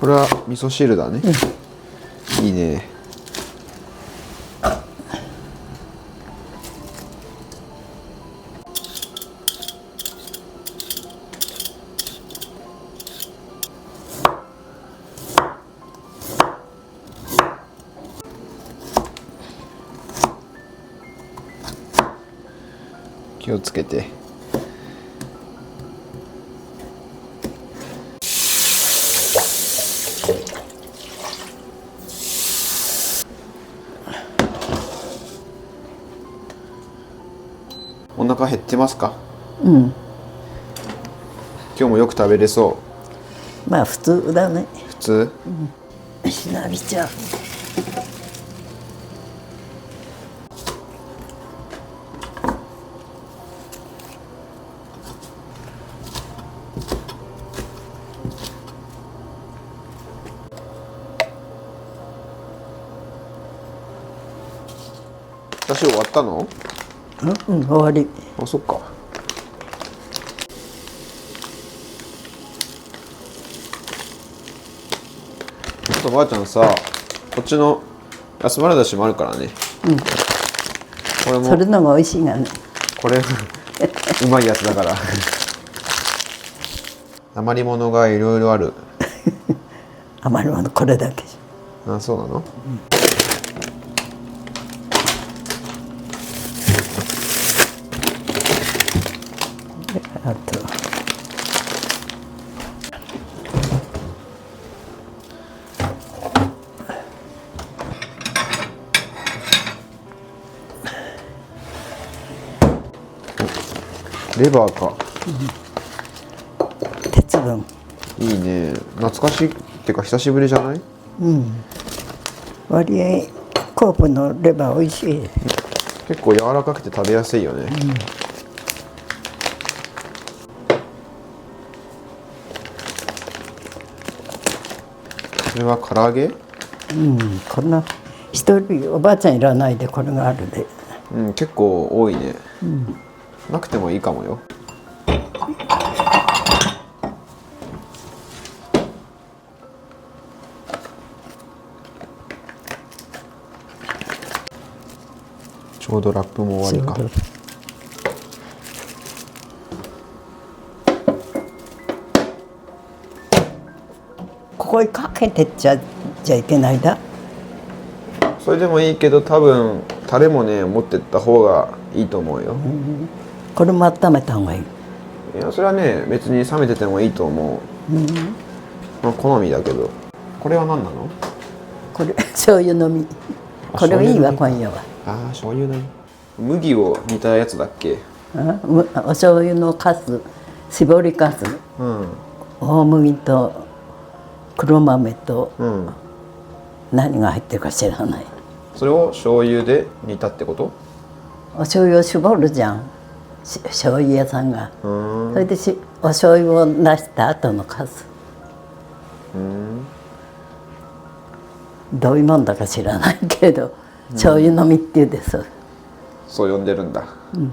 これは味噌汁だね、いいね。気をつけて。お腹減ってますか？うん。今日もよく食べれそう？まあ普通だね。普通？うん。しなびちゃう。私終わったの？うん、終わり。あ、そっか。ちょっとばあちゃんさ、こっちのアスパラだしもあるからね。うん。これもそれのが美味しいがね。これうまいやつだから余り物がいろいろある。余り物これだけじあ、そうなの？ゃ。あと。レバーか。鉄分。いいね。懐かしいってか久しぶりじゃない？うん。割合コープのレバー美味しい。結構柔らかくて食べやすいよね。うん、それは唐揚げ？うん、こんな一人おばあちゃんいらないでこれがあるで。うん、結構多いね。うん、なくてもいいかもよ。ちょうどラップも終わりか。ここにかけてじゃいけないだ。それでもいいけど多分タレもね持ってった方がいいと思うよ。うん、これも温めた方がいい。いやそれはね別に冷めててもいいと思う。うん、まあ好みだけど。これは何なの？これ醤油のみ。これはいいわ今夜は。ああ醤油のみ。麦を煮たやつだっけ？お醤油のかす、絞りかす、うん、大麦と黒豆と、うん、何が入ってるか知らない。それを醤油で煮たってこと？お醤油を絞るじゃん、醤油屋さんが。それでお醤油を出した後のかす。どういうもんだか知らないけど、醤油のみっていうです。そう呼んでるんだ。うん、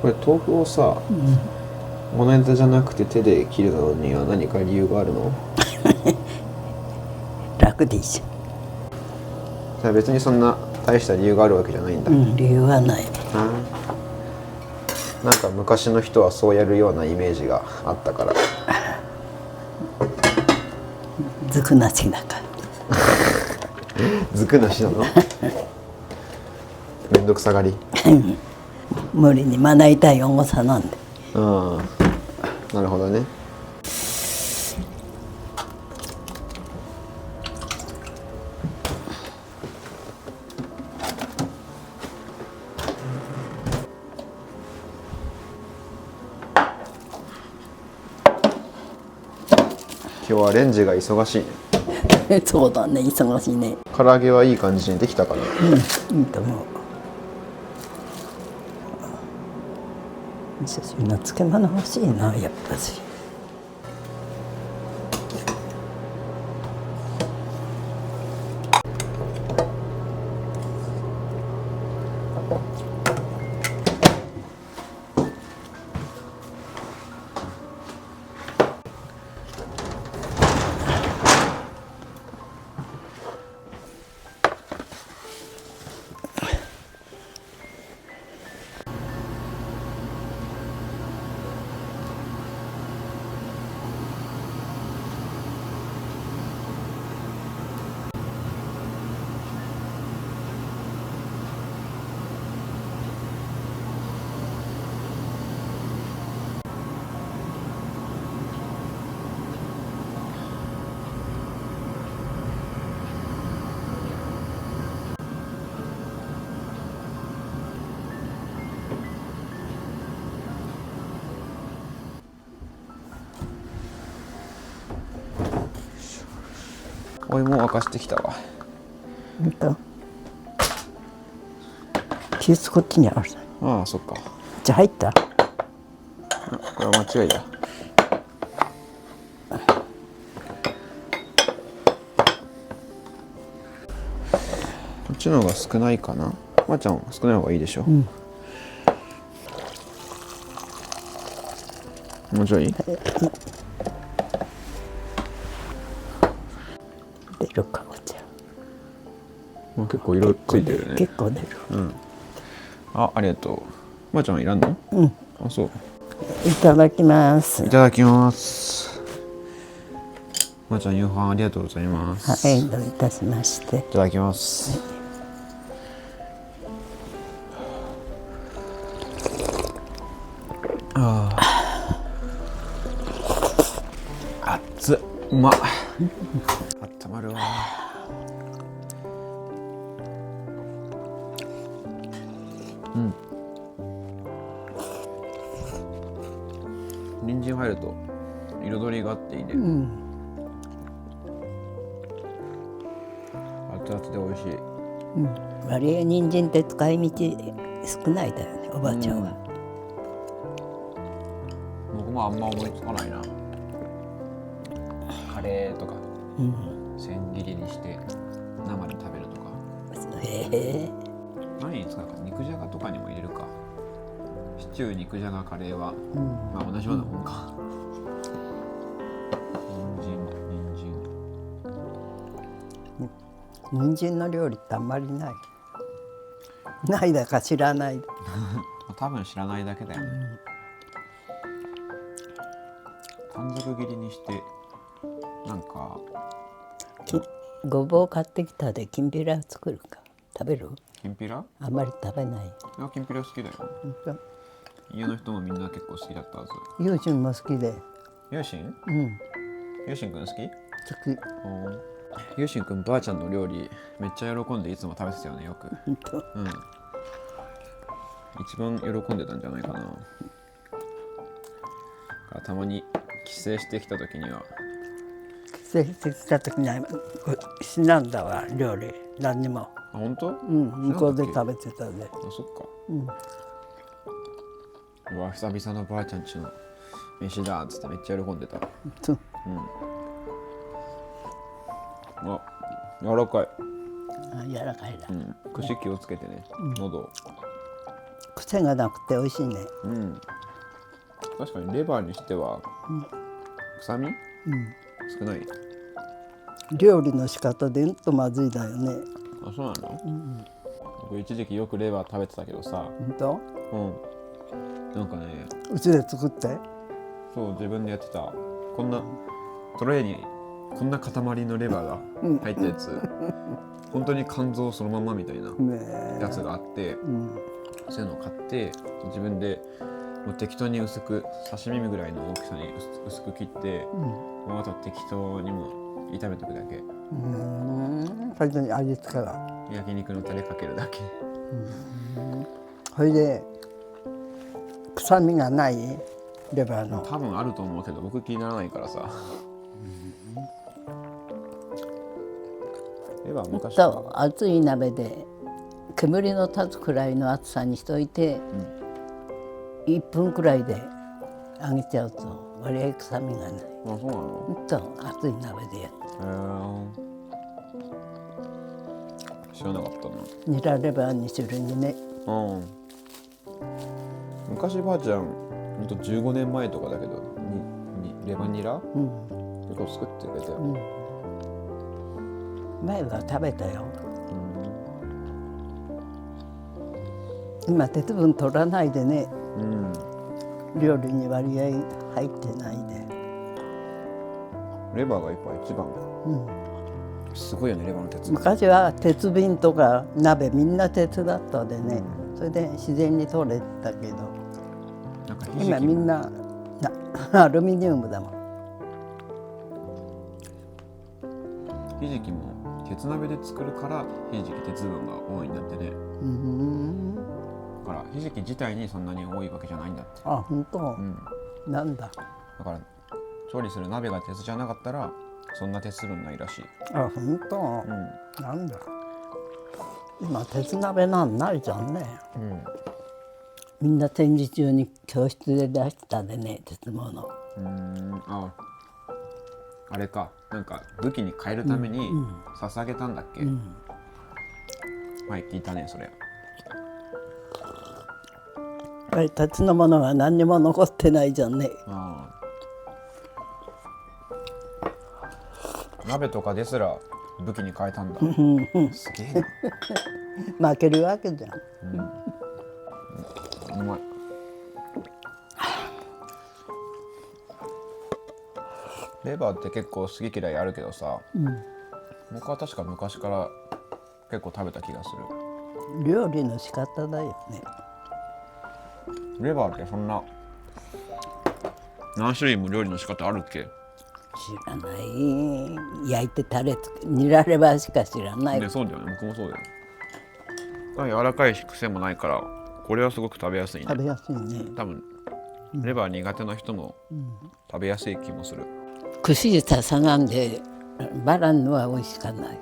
これ豆腐をさ、物ネタじゃなくて手で切るのには何か理由があるの？楽でいいじゃん。じゃあ別にそんな大した理由があるわけじゃないんだ。うん、理由はない。なんか昔の人はそうやるようなイメージがあったから。ずくなしだから。ずくなしなの？んどくさがり。無理にまな板い重さなんで。うん、なるほどね。今日はレンジが忙しいね。そうだね、忙しいね。唐揚げはいい感じにできたかな。いいと思う。味噌汁の漬物欲しいな、やっぱし。お芋沸かしてきたわ。急須こっちにある。ああ、そっか。じゃあ入った。これは間違いだ。こっちの方が少ないかな。まーちゃん少ない方がいいでしょ。もうちょい。出るかぼちゃ。もう結構色ついてるね。結構出る。ありがとう。まーちゃんいらんの？あ、そう。いただきます。いただきます。まーちゃん夕飯ありがとうございます。はい、どういたしまして。いただきます。熱っ、うまっ。あったまるわ。人参入ると彩りがあっていいね。熱々で美味しい。割合人参って使い道少ないだよね、おばあちゃんは。僕もあんま思いつかないな。カレーとか、千切りにして生で食べるとか。何に使うか、肉じゃがとかにも入れるか。シチュー、肉じゃが、カレーは、まあ同じようなもんか。人参の料理ってあんまりない。ないだか知らない。多分知らないだけだよね。短冊切りにしてなんかごぼう買ってきたできんぴら作るか。食べる？きんぴら？あんまり食べない。いや、きんぴら好きだよ。家の人もみんな結構好きだったはず。友人も好きで。友人？友人くん好き？好き。友人くんばあちゃんの料理めっちゃ喜んでいつも食べてたよね、よく。一番喜んでたんじゃないかな。たまに帰省してきた時には。帰省してきた時にはしなんだわ、料理何にも。あ、本当？向こうで食べてたで。あ、そっか。うわ、久々のばあちゃんちの飯だっつってめっちゃ喜んでた。あ、柔らかい。柔らかいな。串気をつけてね、喉。癖がなくて美味しいね。確かにレバーにしては臭み少ない。料理の仕方でうんとまずいだよね。あ、そうなの？僕一時期よくレバー食べてたけどさ。本当？なんかね。うちで作って？そう、自分でやってた。こんなトレーにこんな塊のレバーが入ったやつ、本当に肝臓そのままみたいなやつがあって、そういうのを買って自分でもう適当に薄く刺身ぐらいの大きさに薄く切って、もうあと適当にも炒めておくだけ。それに味付けは焼肉のタレかけるだけ。それで臭みがないレバーの。多分あると思うけど僕気にならないからさ。レバー昔と熱い鍋で煙の立つくらいの熱さにしといて、1分くらいで揚げちゃうと割合臭みがない。あ、そうなの？と熱い鍋でやる。知らなかったな。ニラレバー2種類にね。昔ばあちゃんほんと15年前とかだけどレバニラ、結構作ってくれたよ。前は食べたよ。今鉄分取らないでね、料理に割合入ってないで。レバーがやっぱ一番、すごいよねレバーの鉄分。昔は鉄瓶とか鍋みんな鉄だったでね、それで自然に取れたけど、なんか今みんなアルミニウムだもん。ひじきも鉄鍋で作るからひじき鉄分が多いんだってね。だからひじき自体にそんなに多いわけじゃないんだって。あ、本当。なんだ。だから調理する鍋が鉄じゃなかったらそんな鉄分ないらしい。あ、本当。なんだ。今鉄鍋なんないじゃんね。みんな戦時中に教室で出したでね、鉄物。あれか、なんか武器に変えるために捧げたんだっけ。前聞いたねそれ。鉄のものが何にも残ってないじゃんね。鍋とかですら武器に変えたんだ。すげえな。負けるわけじゃん。うまい。レバーって結構好き嫌いあるけどさ、僕は確か昔から結構食べた気がする。料理の仕方だよね。レバーってそんな何種類も料理の仕方あるっけ？知らない。焼いてタレ煮らればしか知らない。そうだよね、僕もそうだよ。柔らかいし癖もないからこれはすごく食べやすいね。食べやすいね。多分レバー苦手な人も食べやすい気もする。串ささなんでバランのは美味しかない。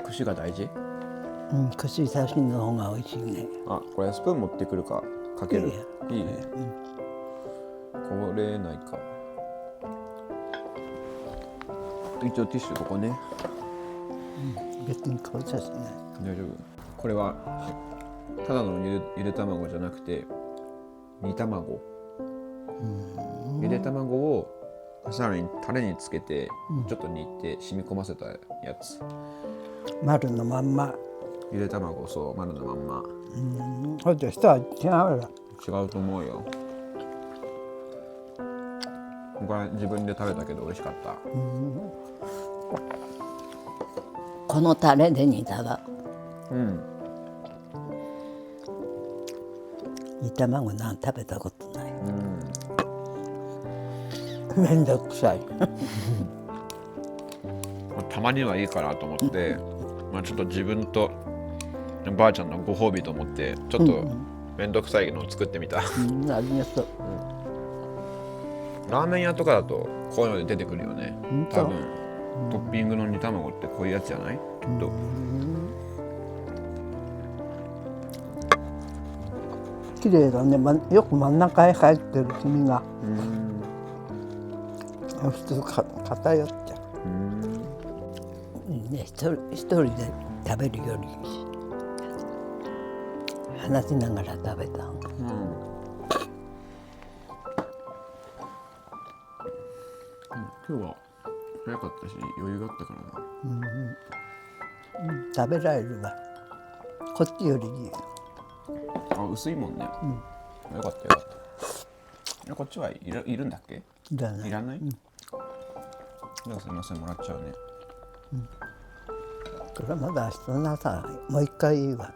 串が大事？串刺しの方が美味しいね。あ、これスプーン持ってくるかかける？いいね。これないか。一応ティッシュここね。別にこぼさしない。大丈夫。これはただのゆで卵じゃなくて煮卵。ゆで卵をさらにタレにつけてちょっと煮て染み込ませたやつ。丸のまんま。ゆで卵、そう丸のまんま。ほんと人は違うよ。違うと思うよ。これ自分で食べたけど美味しかった。このタレで煮たら。煮卵なん食べたことない。めんどくさい。たまにはいいかなと思って、ちょっと自分とばあちゃんのご褒美と思ってちょっとめんどくさいのを作ってみた。ありがとう。ラーメン屋とかだとこういうので出てくるよね。多分トッピングの煮卵ってこういうやつじゃない？きっと。綺麗だね。よく真ん中へ入ってる黄身が。普通偏っちゃう。ね、一人で食べるより話しながら食べた。今日は早かったし余裕があったからな。食べられるわ。こっちよりいい。薄いもんね。よかったよかっこっちいるんだっけ？いらない。いらない？じゃあすみません、もらっちゃうね。これまだ明日の朝もう一回いいわ。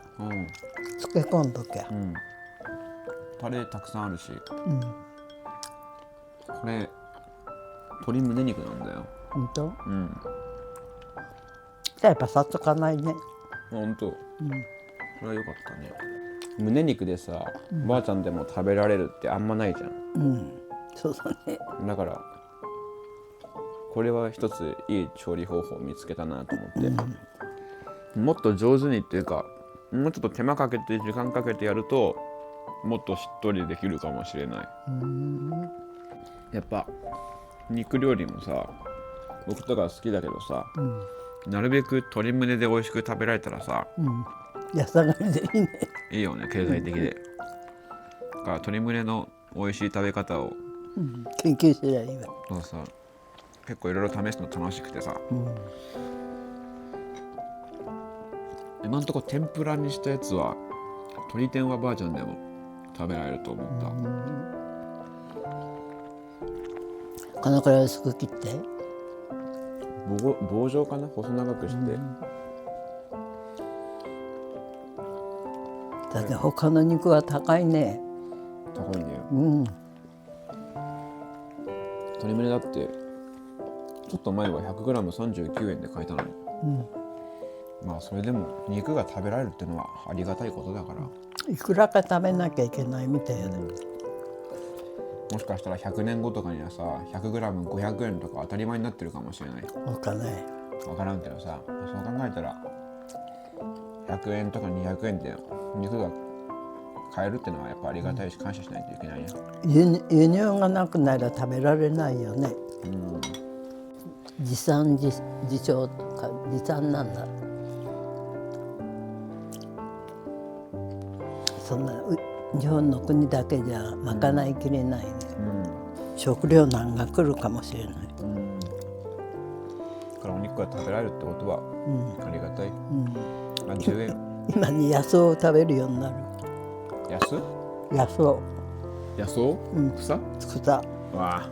漬け込んどけ。タレたくさんあるし、これ鶏胸肉なんだよ。本当？じゃあやっぱさっとかないね。本当。それは良かったね。胸肉でさ、ばあちゃんでも食べられるってあんまないじゃん。そうだね。だからこれは一ついい調理方法を見つけたなと思って、もっと上手にっていうか、もうちょっと手間かけて時間かけてやるともっとしっとりできるかもしれない。やっぱ肉料理もさ、僕とか好きだけどさ、なるべく鶏胸で美味しく食べられたらさ、安上がりでいいね。いいよね、経済的で。だから鶏胸の美味しい食べ方を、研究すりゃいいわ。そうさ、結構いろいろ試すの楽しくてさ、今んとこ天ぷらにしたやつは鶏天はばあちゃんでも食べられると思った。このくらい薄く切って。棒状かな、細長くして。だって他の肉は高いね。高いね。鶏胸だってちょっと前は 100g39 円で買えたのに、まあそれでも肉が食べられるっていうのはありがたいことだから。いくらか食べなきゃいけないみたいな、もしかしたら100年後とかにはさ 100g500 円とか当たり前になってるかもしれない。分かんない。分からんけどさ、そう考えたら100円とか200円で肉が買えるってのはやっぱありがたいし、感謝しないといけないね。輸入がなくなら食べられないよね。自産自消とか自産なんだ。そんな日本の国だけじゃ賄いきれないね。食糧難が来るかもしれない。だからお肉が食べられるってことはありがたい。10円。今に野草を食べるようになる。野草？草？草。わあ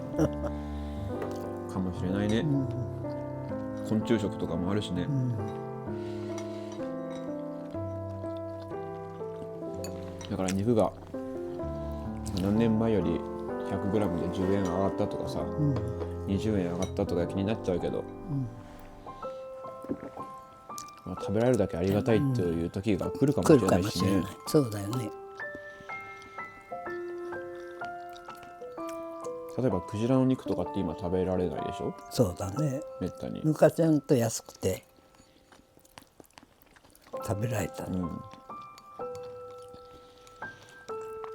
かもしれないね。昆虫食とかもあるしね。だから肉が何年前より 100g で10円上がったとかさ、20円上がったとか気になっちゃうけど、まあ、食べられるだけありがたいっていう時が来るかもしれないしね。そうだよね。例えばクジラの肉とかって今食べられないでしょ。そうだね。めったに。昔はと安くて食べられた、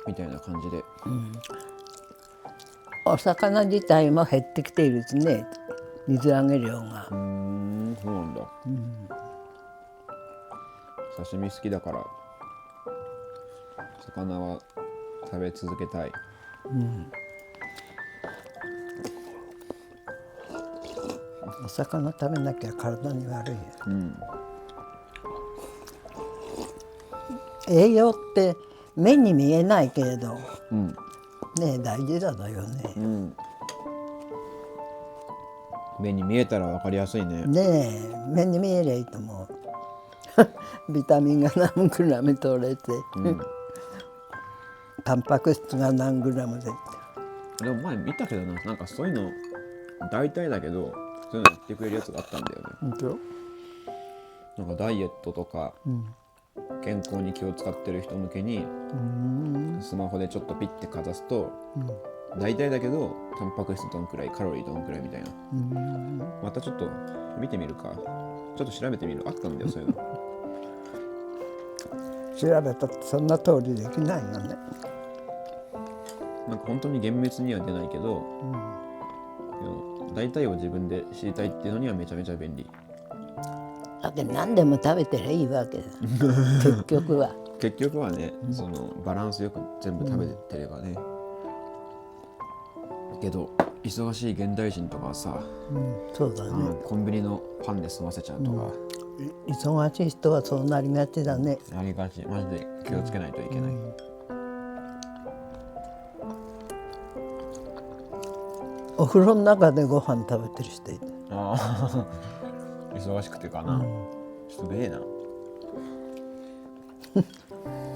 みたいな感じで、お魚自体も減ってきているですね、水揚げ量が。そうなんだ。刺身好きだから魚は食べ続けたい。お魚食べなきゃ体に悪いよ。栄養って目に見えないけれど、ね、大事だよね。目に見えたら分かりやすいね。ねえ、目に見えりゃいいと思う。ビタミンが何グラム取れて、タンパク質が何グラムで。でも前見たけどな、なんかそういうの大体だけどそういうの言ってくれるやつがあったんだよね。本当？なんかダイエットとか、健康に気を使ってる人向けにスマホでちょっとピッてかざすと、大体だけどタンパク質どんくらい、カロリーどんくらいみたいな。またちょっと見てみるか。ちょっと調べてみる。あったんだよそういうの。調べたってそんな通りできないよね。なんか本当に厳密には出ないけど、大体を自分で知りたいっていうのにはめちゃめちゃ便利。だけど何でも食べてりゃいいわけだ。結局は。結局はね、そのバランスよく全部食べてればね。けど忙しい現代人とかはさ、そうだね、コンビニのパンで済ませちゃうとか、忙しい人はそうなりがちだね。なりがち。マジで気をつけないといけない。お風呂の中でご飯食べてる人いた。ああ忙しくてかな、ちょっとええな。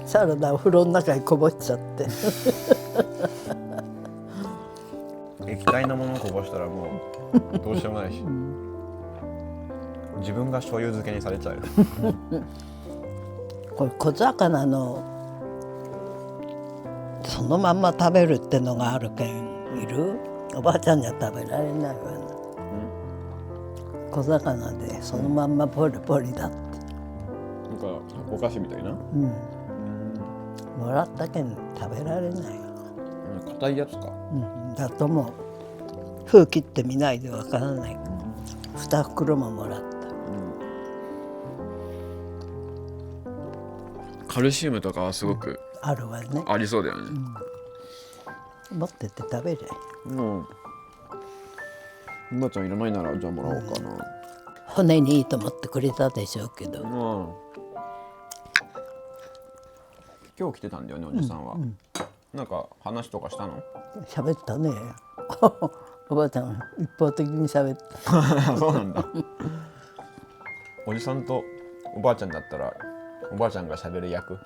サラダお風呂の中にこぼしちゃって液体のものをこぼしたらもうどうしようもないし、自分が醤油漬けにされちゃうこれ小魚のそのまんま食べるってのがあるけんいる？おばあちゃんには食べられないわね。小魚でそのまんまポリポリだって、なんかお菓子みたいな、もらったけん食べられないよ。硬いやつか、だと思う。封切ってみないでわからない。2袋ももらった。カルシウムとかはすごくあるわね。ありそうだよね。持ってって食べれ。おばあちゃんいらないならじゃあもらおうかな。骨にいいと思ってくれたでしょうけど。今日来てたんだよね、おじさんは。なんか話とかしたの？喋ったね。おばあちゃん一方的に喋った。そうなんだ。おじさんとおばあちゃんだったらおばあちゃんが喋る役。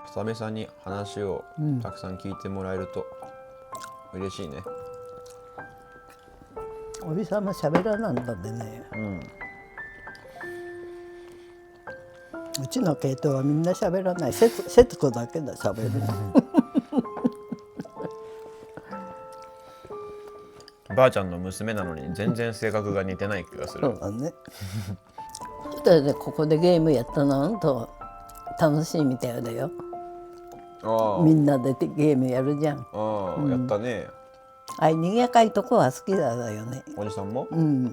久々に話をたくさん聞いてもらえると嬉しいね。おじさんも喋らなんだでね。うちの系統はみんな喋らない。節子だけだ喋る。ばあちゃんの娘なのに全然性格が似てない気がする。そうだね。そしたらね、ここでゲームやったのと楽しいみたいだよ。みんなでゲームやるじゃん。やったね。賑やかいとこは好きだよね。おじさんも？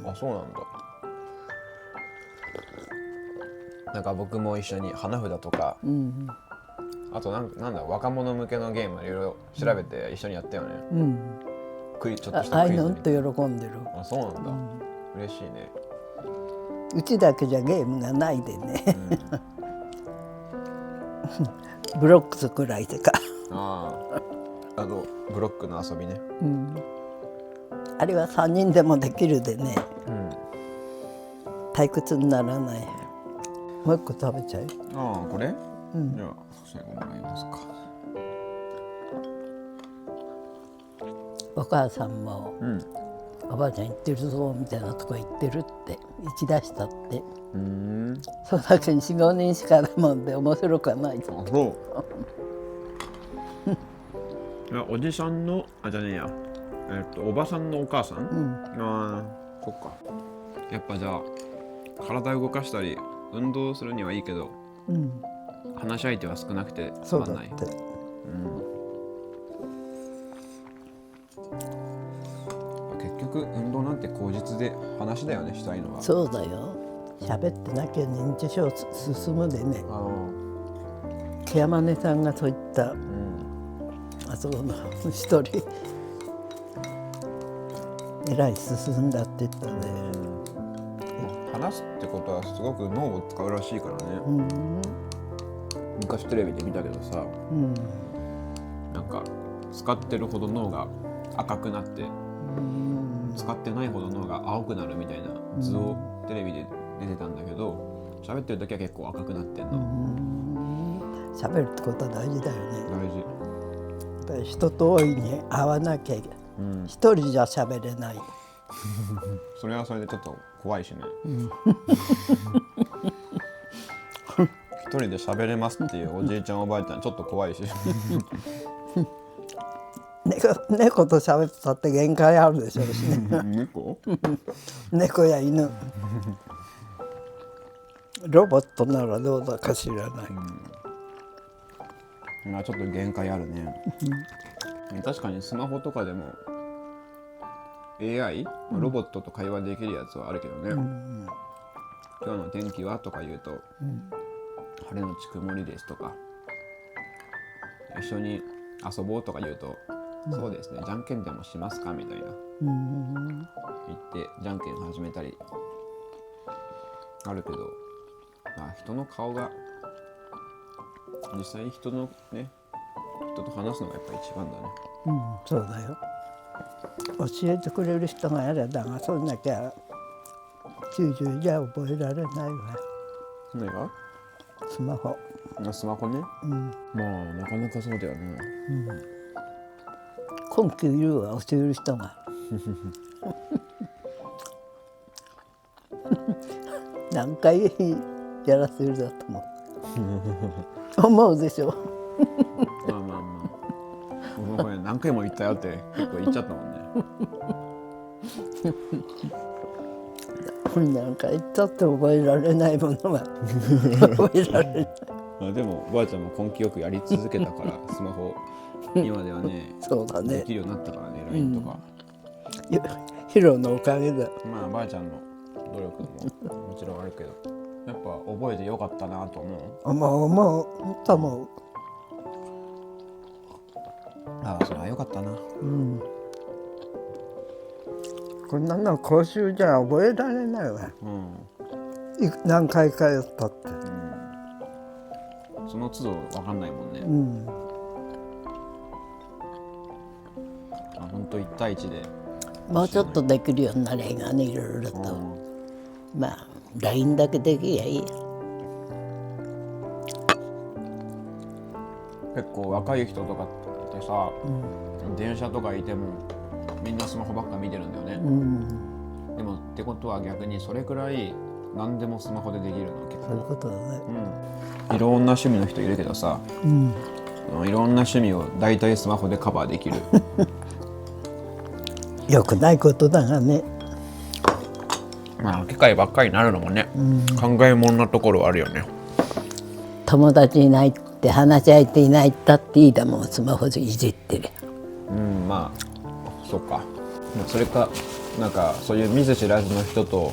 あ、そうなんだ。なんか僕も一緒に花札とか、あとなんだ若者向けのゲームいろいろ調べて一緒にやったよね。ちょっとしたクイズみたいな。と喜んでる。あ、そうなんだ。嬉しいね。うちだけじゃゲームがないでね。ブロックスくらいでか。あとブロックの遊びね。あれは3人でもできるでね。退屈にならない。もう一個食べちゃう。これ？じゃあ最後もらいますか。お母さんも、おばあちゃん行ってるぞみたいなとこ行ってるって行き出したって。そうだけに4、5人しかだもんで面白くはないと。いやおじさんのじゃねえや、おばさんのお母さん、そっか。やっぱじゃあ体動かしたり運動するにはいいけど、話し相手は少なくてつまんない。結局運動なんて口実で話だよね、したいのは。そうだよ。喋ってなきゃ認知症進むでね。ケヤマネさんがそういった、あそこの一人えらい進んだって言ったね。話すってことはすごく脳を使うらしいからね。昔テレビで見たけどさ、なんか使ってるほど脳が赤くなって、使ってないほど脳が青くなるみたいな図をテレビで出てたんだけど、喋ってる時は結構赤くなってんの。喋るってことは大事だよね。大事。やっぱり人と大いに会わなきゃいけない。一人じゃ喋れない。それはそれでちょっと怖いしね。一人で喋れますっていうおじいちゃんおばあちゃんちょっと怖いし。猫と喋ってたって限界あるでしょうしね。猫？猫や犬。ロボットならどうだか知らない。まあちょっと限界あるね。確かにスマホとかでも AI、ロボットと会話できるやつはあるけどね。今日の天気はとか言うと、晴れのち曇りですとか、一緒に遊ぼうとか言うと、そうですね、じゃんけんでもしますかみたいな言ってじゃんけん始めたりあるけど、まあ人の顔が実際人のね、人と話すのがやっぱ一番だね。そうだよ。教えてくれる人があれだが、そんなきゃ90じゃ覚えられないわ。何が？スマホ。スマホね。まあなかなかそうだよね。根拠いるわ、教える人が。何回やらせるだと思うでしょ。まあまあまあ。僕もこれ何回も言ったよって結構言っちゃったもんね。なんか言ったって覚えられないものは覚えられない。まあでもばあちゃんも根気よくやり続けたからスマホ今ではね、そうだね。できるようになったからね、LINE とか。ヒロのおかげだ。まあばあちゃんの努力ももちろんあるけど、やっぱ覚えてよかったなと思う。思うと思う。ああ、それはよかったな。こんなの講習じゃ覚えられないわ。何回かやったって。その都度わかんないもんね。本当1対1で。もうちょっとできるようになれがね、いろいろと。まあ LINE だけできりゃいい。結構若い人とかってさ、電車とかいてもみんなスマホばっか見てるんだよね。でもってことは逆にそれくらい何でもスマホでできるの結構。そういうことだね。いろんな趣味の人いるけどさ、いろんな趣味を大体スマホでカバーできる。よくないことだがね。まあ機械ばっかりになるのもね、考えもんなところはあるよね。友達いないって話し相手いないったっていいだもん、スマホでいじってる。まあそっか。それかなんかそういう見ず知らずの人と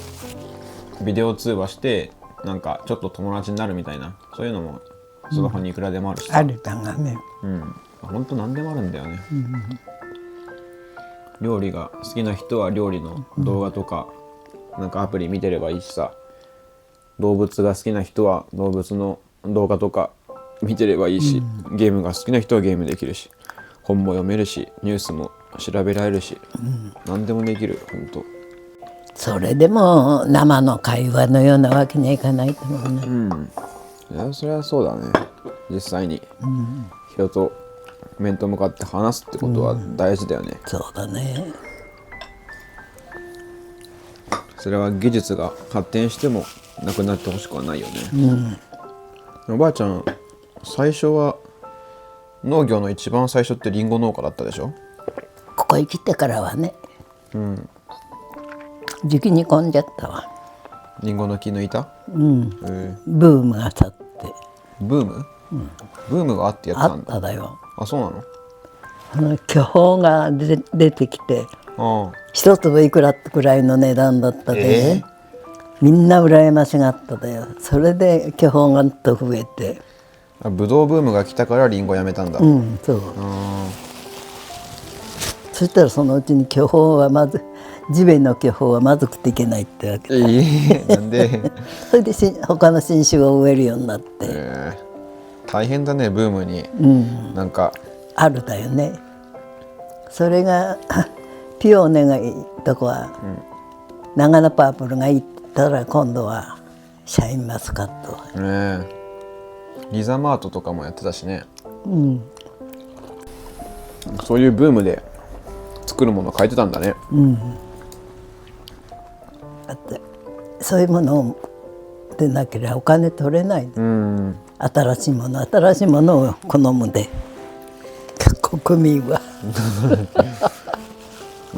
ビデオ通話してなんかちょっと友達になるみたいな、そういうのもスマホにいくらでもあるしさ。あるだがね。本当何でもあるんだよね。料理が好きな人は料理の動画とか、なんかアプリ見てればいいしさ、動物が好きな人は動物の動画とか見てればいいし、ゲームが好きな人はゲームできるし、本も読めるし、ニュースも調べられるし、何でもできる。本当それでも生の会話のようなわけにはいかないと思うね。いやそれはそうだね。実際に人と面と向かって話すってことは大事だよね。そうだね。それは技術が発展してもなくなってほしくはないよね。おばあちゃん最初は農業の一番最初ってリンゴ農家だったでしょ。ここへ来てからはね、時期に混んじゃったわ。リンゴの木抜いた？ブームが去って。ブーム？ブームがあってやってたんだ。あっただよ。あ、そうなの？巨峰が出てきて、一粒いくらってくらいの値段だったで、みんな羨ましがっただよ。それで巨峰がと増えて。ブドウブームが来たからリンゴやめたんだ。そう。そしたらそのうちに巨峰はまず地面の巨峰はまずくていけないってわけだ。なんで？それで他の新種を植えるようになって。大変だね、ブームに。なんかあるだよね。それがピオーネがいいとこは、長野パープルがいいって言ったら今度はシャインマスカット。リザマートとかもやってたしね。そういうブームで作るもの変えてたんだね。だってそういうものでなければお金取れない。新しいものを好むで国民は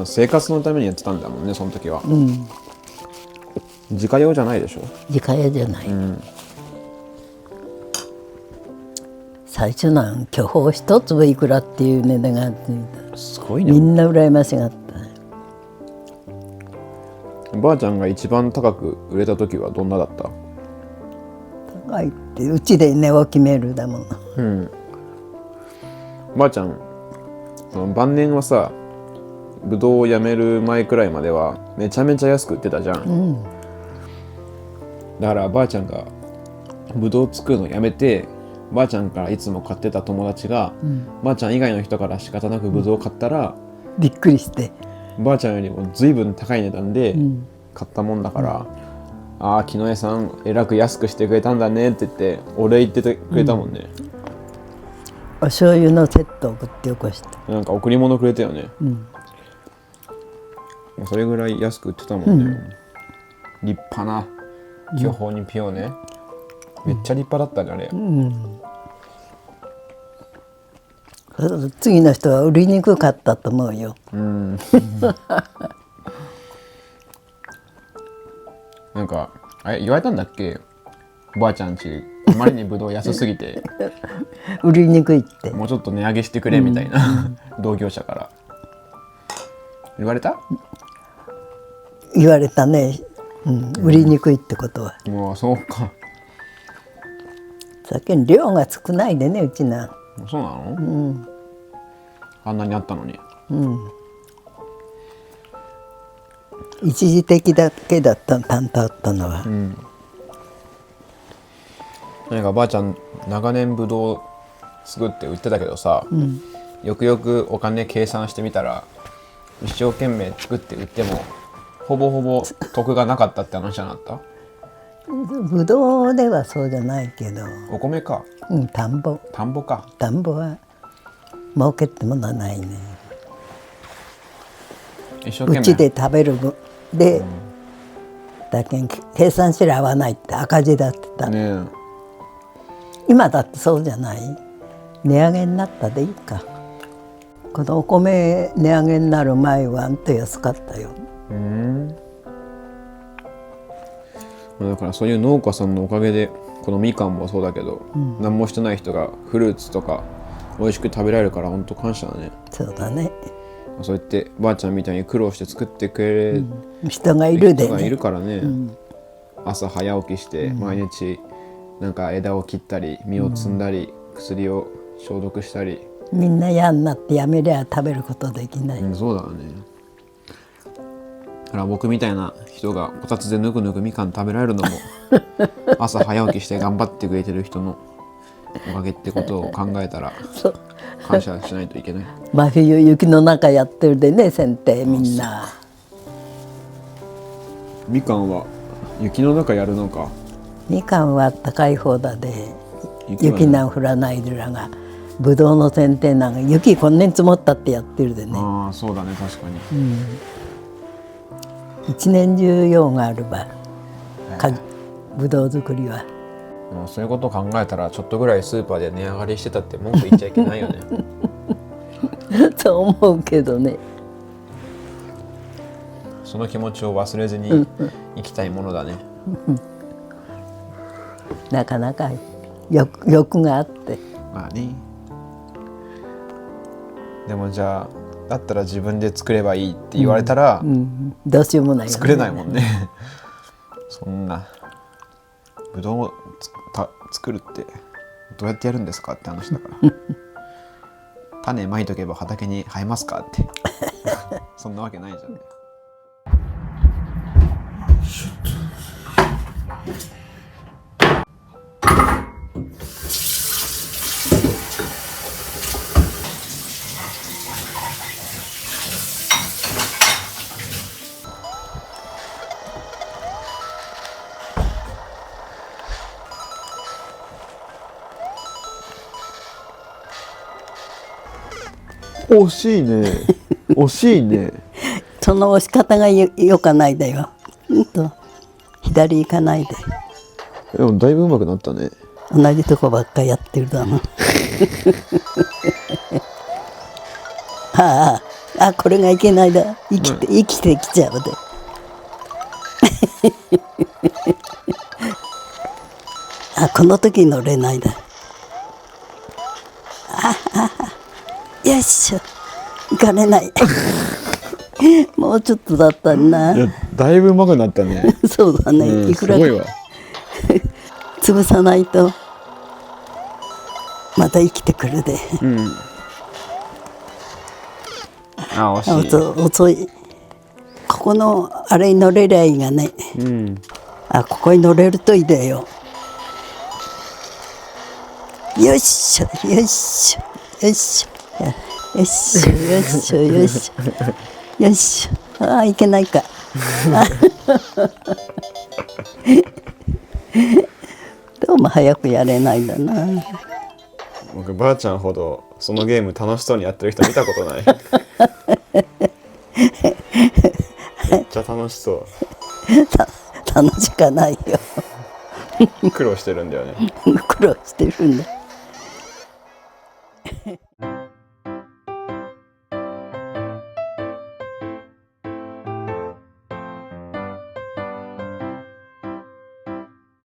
生活のためにやってたんだもんね、その時は。自家用じゃないでしょ。自家用じゃない。最初の巨峰一粒いくらっていう値段があって、すごいね。みんな羨ましがった。おばあちゃんが一番高く売れた時はどんなだった？高いってうちで値を決めるだもの。おばあちゃん晩年はさ、ぶどうをやめる前くらいまではめちゃめちゃ安く売ってたじゃん。だからばあちゃんがぶどう作るのやめて、ばあちゃんからいつも買ってた友達が、ばあちゃん以外の人から仕方なくぶどうを買ったら、びっくりして、ばあちゃんよりも随分高い値段で買ったもんだから、ああ木の絵さんえらく安くしてくれたんだねって言ってお礼言っててくれたもんね、お醤油のセット送ってよこして、なんか贈り物くれたよね、それぐらい安く売ってたもんね、立派な巨峰にピオね、めっちゃ立派だったねあれ、次の人は売りにくかったと思うよ。なんか言われたんだっけ、おばあちゃんちあまりにぶどう安すぎて売りにくいってもうちょっと値上げしてくれみたいな、同業者から言われたね、売りにくいってことは。もうそうか。酒に量が少ないでね、うちな。そうなの？あんなにあったのに。一時的だけだった担当あったのは、なんかばあちゃん長年ぶどう作って売ってたけどさ、よくよくお金計算してみたら一生懸命作って売ってもほぼほぼ得がなかったって話じゃなかった？ぶどうではそうじゃないけど、お米か。田んぼか。田んぼは儲けってものはないね。一生懸命うちで食べる分で、だけん計算しら合わないって赤字だってた、ね。今だってそうじゃない？値上げになったでいいか。このお米値上げになる前は安安かったよ。だからそういう農家さんのおかげでこのみかんもそうだけど、何もしてない人がフルーツとか美味しく食べられるから本当感謝だね。そうだね。そうやってばあちゃんみたいに苦労して作ってくれる人がいるでね。人がいるからね、朝早起きして毎日なんか枝を切ったり実を摘んだり、薬を消毒したり。みんな嫌になってやめりゃ食べることできない、そうだね。だから僕みたいな人がこたつでぬくぬくみかん食べられるのも朝早起きして頑張ってくれてる人のおかげってことを考えたら感謝しないといけない。真冬雪の中やってるでね、剪定みんな。みかんは雪の中やるのか。みかんは高い方だで、雪なん降らないでらが、ぶどうの剪定なんか雪こんなに積もったってやってるでね。ああそうだね、確かに。一年中用があるば、ぶどう作りは。そういうことを考えたらちょっとぐらいスーパーで値上がりしてたって文句言っちゃいけないよね。そう思うけどね。その気持ちを忘れずに生きたいものだね。なかなか欲があって。まあね。でもじゃあだったら自分で作ればいいって言われたら、どうしようもないよね。作れないもんね。そんなぶどうを作るってどうやってやるんですかって話だから。種まいとけば畑に生えますかってそんなわけないじゃんね。惜しいね。惜しいね。その押し方がよかないだよ。左行かないで。でもだいぶ上手くなったね。同じとこばっかやってるだもん。これがいけないだ。生きてきちゃうで。この時乗れないだ。よいしょ、行かれない。もうちょっとだったな。いや、だいぶ上手くなったね。そうだね。いくらかすごいわ。潰さないとまた生きてくるで。惜しい。遅い。ここのあれに乗れりゃいいがね。ここに乗れるといいだよ。よいしょよいしょよいしょ。よっしょよっしょよっしょよっしょ、ああいけないかどうも早くやれないんだな。僕ばあちゃんほどそのゲーム楽しそうにやってる人見たことないめっちゃ楽しそう楽しかないよ苦労してるんだよね苦労してるんだ。